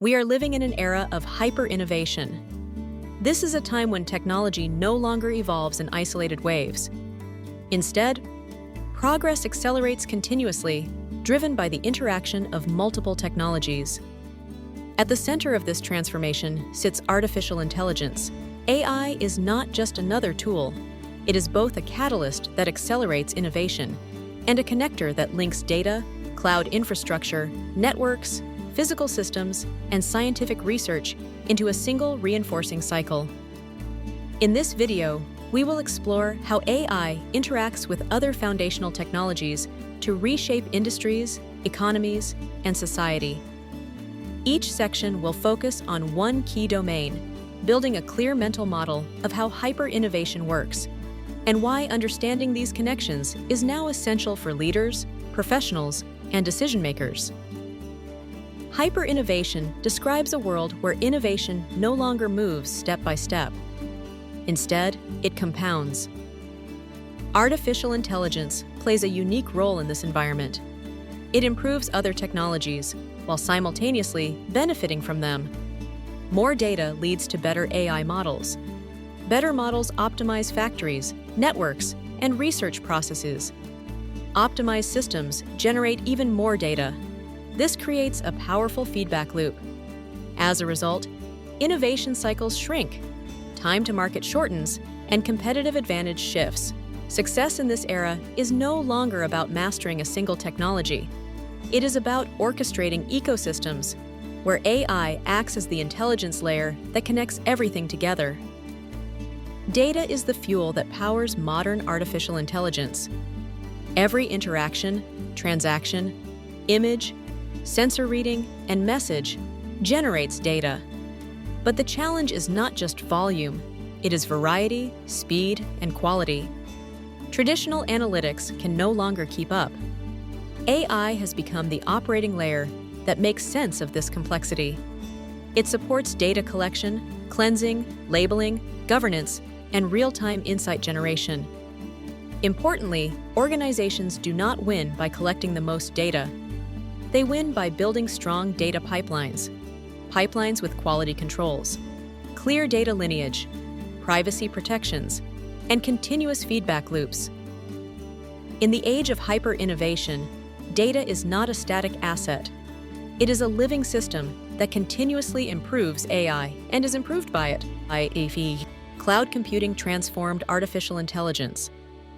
We are living in an era of hyper-innovation. This is a time when technology no longer evolves in isolated waves. Instead, progress accelerates continuously, driven by the interaction of multiple technologies. At the center of this transformation sits artificial intelligence. AI is not just another tool. It is both a catalyst that accelerates innovation and a connector that links data, cloud infrastructure, networks, physical systems, and scientific research into a single reinforcing cycle. In this video, we will explore how AI interacts with other foundational technologies to reshape industries, economies, and society. Each section will focus on one key domain, building a clear mental model of how hyper-innovation works, and why understanding these connections is now essential for leaders, professionals, and decision-makers. Hyper-innovation describes a world where innovation no longer moves step by step. Instead, it compounds. Artificial intelligence plays a unique role in this environment. It improves other technologies while simultaneously benefiting from them. More data leads to better AI models. Better models optimize factories, networks, and research processes. Optimized systems generate even more data. This creates a powerful feedback loop. As a result, innovation cycles shrink, time to market shortens, and competitive advantage shifts. Success in this era is no longer about mastering a single technology. It is about orchestrating ecosystems, where AI acts as the intelligence layer that connects everything together. Data is the fuel that powers modern artificial intelligence. Every interaction, transaction, image, sensor reading, and message generates data. But the challenge is not just volume, it is variety, speed, and quality. Traditional analytics can no longer keep up. AI has become the operating layer that makes sense of this complexity. It supports data collection, cleansing, labeling, governance, and real-time insight generation. Importantly, organizations do not win by collecting the most data. They win by building strong data pipelines with quality controls, clear data lineage, privacy protections, and continuous feedback loops. In the age of hyper-innovation, data is not a static asset. It is a living system that continuously improves AI and is improved by it. Cloud computing transformed artificial intelligence.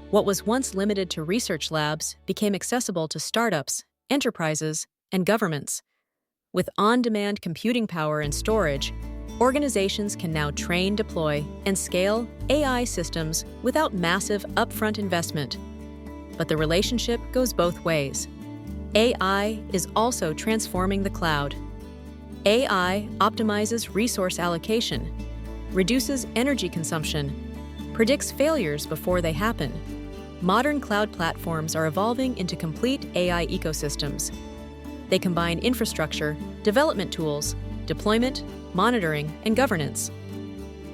What was once limited to research labs became accessible to startups, enterprises, and governments. With on-demand computing power and storage, organizations can now train, deploy, and scale AI systems without massive upfront investment. But the relationship goes both ways. AI is also transforming the cloud. AI optimizes resource allocation, reduces energy consumption, predicts failures before they happen. Modern cloud platforms are evolving into complete AI ecosystems. They combine infrastructure, development tools, deployment, monitoring, and governance.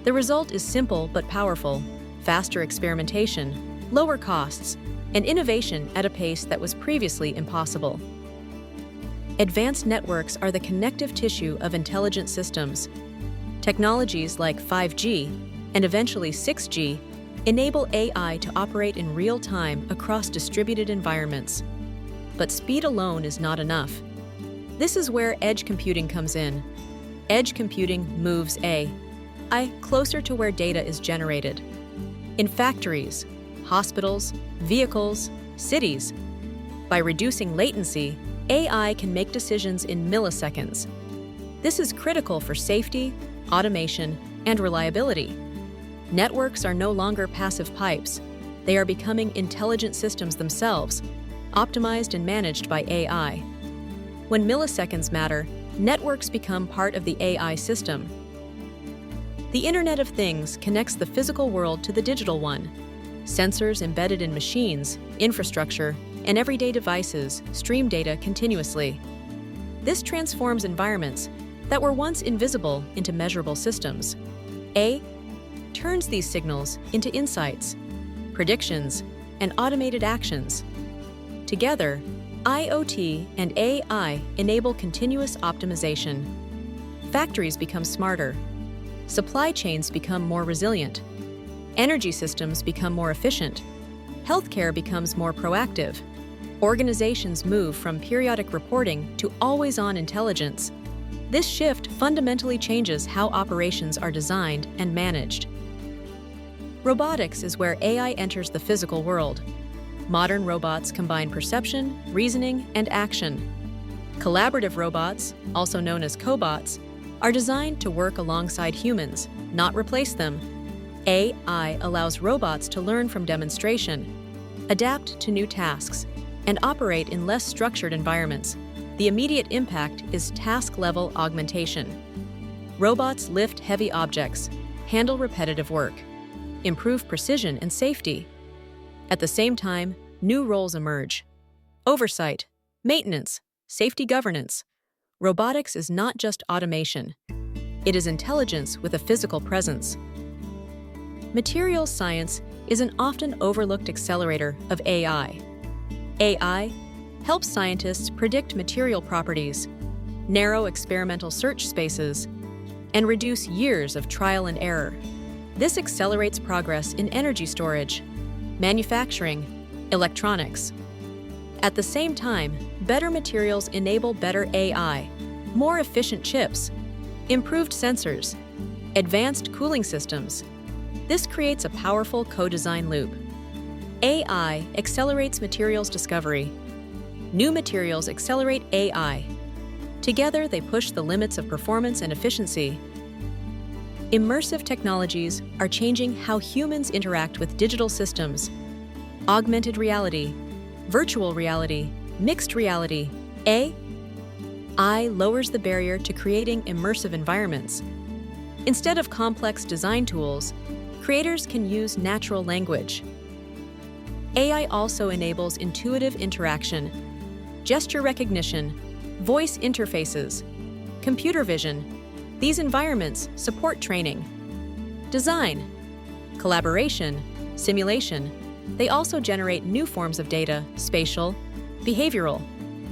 The result is simple but powerful: faster experimentation, lower costs, and innovation at a pace that was previously impossible. Advanced networks are the connective tissue of intelligent systems. Technologies like 5G and eventually 6G enable AI to operate in real time across distributed environments. But speed alone is not enough. This is where edge computing comes in. Edge computing moves AI closer to where data is generated. In factories, hospitals, vehicles, cities. By reducing latency, AI can make decisions in milliseconds. This is critical for safety, automation, and reliability. Networks are no longer passive pipes. They are becoming intelligent systems themselves, optimized and managed by AI. When milliseconds matter, networks become part of the AI system. The Internet of Things connects the physical world to the digital one. Sensors embedded in machines, infrastructure, and everyday devices stream data continuously. This transforms environments that were once invisible into measurable systems. AI turns these signals into insights, predictions, and automated actions. Together, IoT and AI enable continuous optimization. Factories become smarter. Supply chains become more resilient. Energy systems become more efficient. Healthcare becomes more proactive. Organizations move from periodic reporting to always-on intelligence. This shift fundamentally changes how operations are designed and managed. Robotics is where AI enters the physical world. Modern robots combine perception, reasoning, and action. Collaborative robots, also known as cobots, are designed to work alongside humans, not replace them. AI allows robots to learn from demonstration, adapt to new tasks, and operate in less structured environments. The immediate impact is task-level augmentation. Robots lift heavy objects, handle repetitive work, improve precision and safety. At the same time, new roles emerge. Oversight, maintenance, safety governance. Robotics is not just automation. It is intelligence with a physical presence. Materials science is an often overlooked accelerator of AI. AI helps scientists predict material properties, narrow experimental search spaces, and reduce years of trial and error. This accelerates progress in energy storage, manufacturing, electronics. At the same time, better materials enable better AI, more efficient chips, improved sensors, advanced cooling systems. This creates a powerful co-design loop. AI accelerates materials discovery. New materials accelerate AI. Together, they push the limits of performance and efficiency. Immersive technologies are changing how humans interact with digital systems. Augmented reality, virtual reality, mixed reality. AI lowers the barrier to creating immersive environments. Instead of complex design tools, creators can use natural language. AI also enables intuitive interaction, gesture recognition, voice interfaces, computer vision. These environments support training, design, collaboration, simulation. They also generate new forms of data, spatial, behavioral,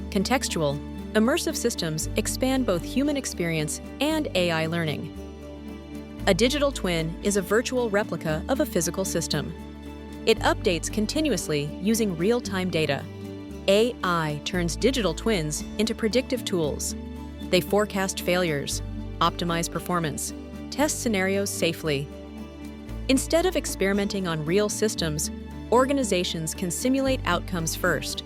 contextual. Immersive systems expand both human experience and AI learning. A digital twin is a virtual replica of a physical system. It updates continuously using real-time data. AI turns digital twins into predictive tools. They forecast failures, optimize performance, test scenarios safely. Instead of experimenting on real systems, organizations can simulate outcomes first.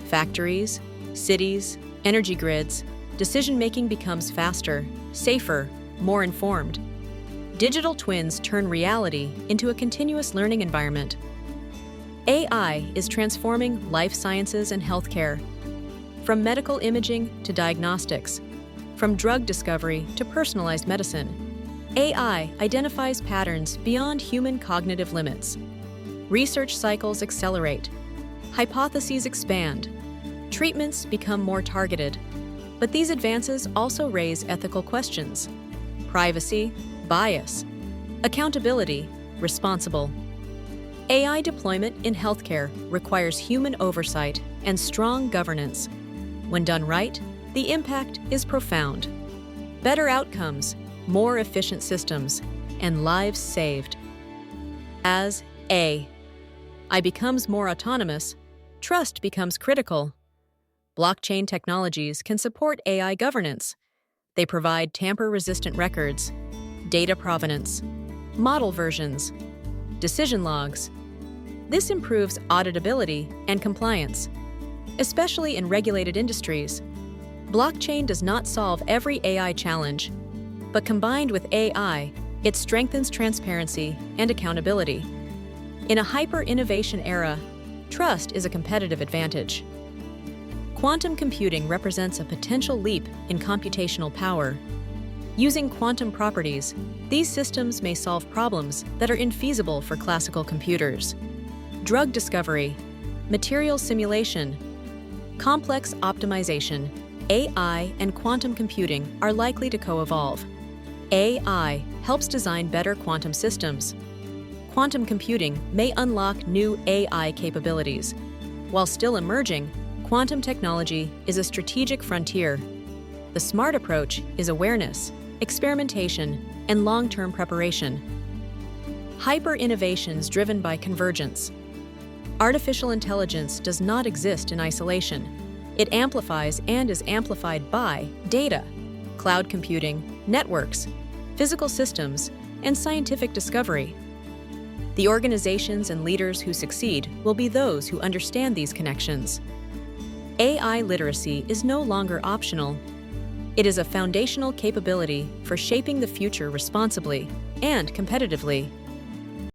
Factories, cities, energy grids, decision-making becomes faster, safer, more informed. Digital twins turn reality into a continuous learning environment. AI is transforming life sciences and healthcare. From medical imaging to diagnostics, from drug discovery to personalized medicine, AI identifies patterns beyond human cognitive limits. Research cycles accelerate, hypotheses expand, treatments become more targeted. But these advances also raise ethical questions: privacy, bias, accountability, responsible. AI deployment in healthcare requires human oversight and strong governance. When done right, the impact is profound. Better outcomes, more efficient systems, and lives saved. As AI becomes more autonomous, trust becomes critical. Blockchain technologies can support AI governance. They provide tamper-resistant records, data provenance, model versions, decision logs. This improves auditability and compliance, especially in regulated industries. Blockchain does not solve every AI challenge, but combined with AI, it strengthens transparency and accountability. In a hyper-innovation era, trust is a competitive advantage. Quantum computing represents a potential leap in computational power. Using quantum properties, these systems may solve problems that are infeasible for classical computers. Drug discovery, material simulation, complex optimization, AI and quantum computing are likely to co-evolve. AI helps design better quantum systems. Quantum computing may unlock new AI capabilities. While still emerging, quantum technology is a strategic frontier. The smart approach is awareness, experimentation, and long-term preparation. Hyper-innovations driven by convergence. Artificial intelligence does not exist in isolation. It amplifies and is amplified by data, cloud computing, networks, physical systems, and scientific discovery. The organizations and leaders who succeed will be those who understand these connections. AI literacy is no longer optional. It is a foundational capability for shaping the future responsibly and competitively.